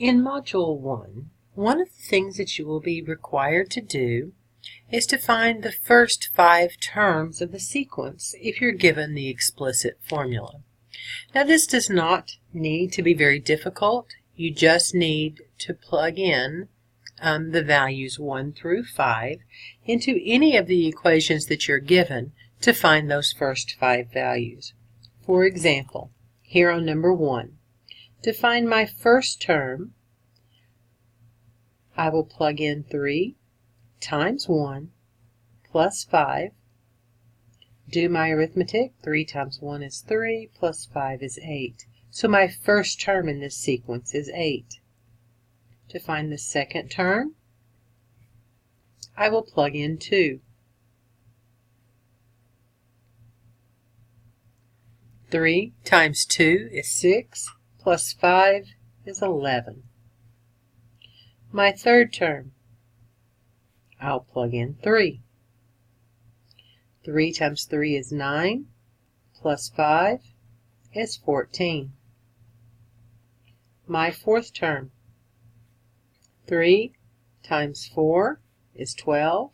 In Module 1, one of the things that you will be required to do is to find the first 5 terms of the sequence if you're given the explicit formula. Now this does not need to be very difficult. You just need to plug in the values 1 through 5 into any of the equations that you're given to find those first 5 values. For example, here on number 1, to find my first term, I will plug in 3 times 1 plus 5. Do my arithmetic. 3 times 1 is 3, plus 5 is 8. So my first term in this sequence is 8. To find the second term, I will plug in 2. 3 times 2 is 6, plus 5 is 11. My third term, I'll plug in 3. 3 times 3 is 9, plus 5 is 14. My fourth term, 3 times 4 is 12,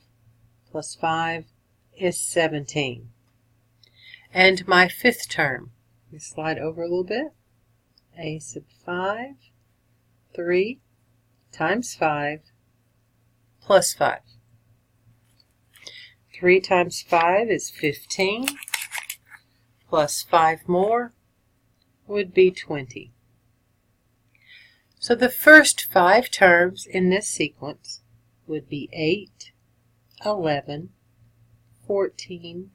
plus 5 is 17. And my fifth term, let me slide over a little bit, a sub 5, 3 times 5 plus 5. 3 times 5 is 15, plus 5 more would be 20. So the first 5 terms in this sequence would be 8, 11, 14,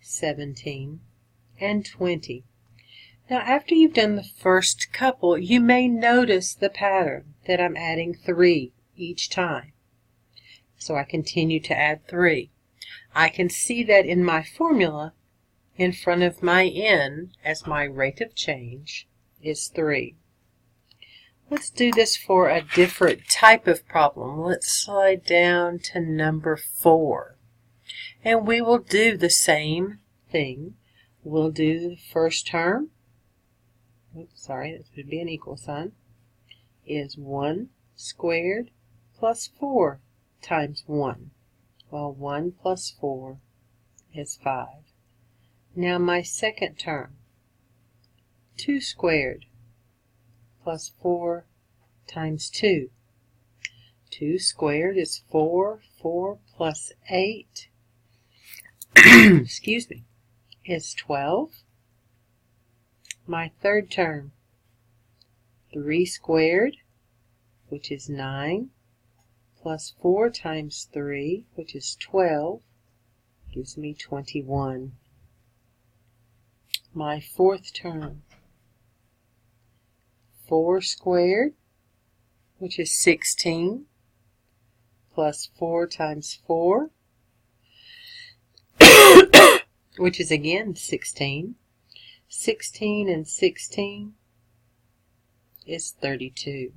17, and 20. Now after you've done the first couple, you may notice the pattern that I'm adding 3 each time. So I continue to add 3. I can see that in my formula, in front of my n as my rate of change is 3. Let's do this for a different type of problem. Let's slide down to number 4. And we will do the same thing. We'll do the first term. Oops, sorry, this would be an equal sign. Is 1 squared plus 4 times 1. Well, 1 plus 4 is 5. Now my second term, 2 squared plus 4 times 2. 2 squared is 4. 4 plus 8 excuse me, is 12. My third term, 3 squared, which is 9, plus 4 times 3, which is 12, gives me 21. My fourth term, 4 squared, which is 16, plus 4 times 4, which is again 16. 16 and 16 is 32.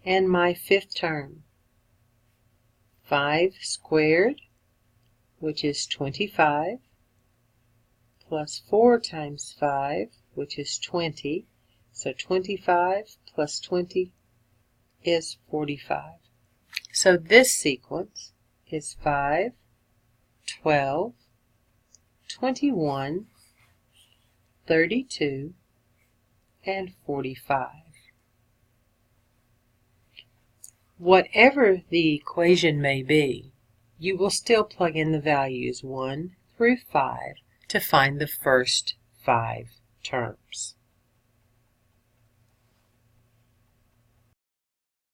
And my fifth term, 5 squared, which is 25, plus 4 times 5, which is 20. So 25 plus 20 is 45. So this sequence is 5, 12, 21, 32, and 45. Whatever the equation may be, you will still plug in the values 1 through 5 to find the first 5 terms.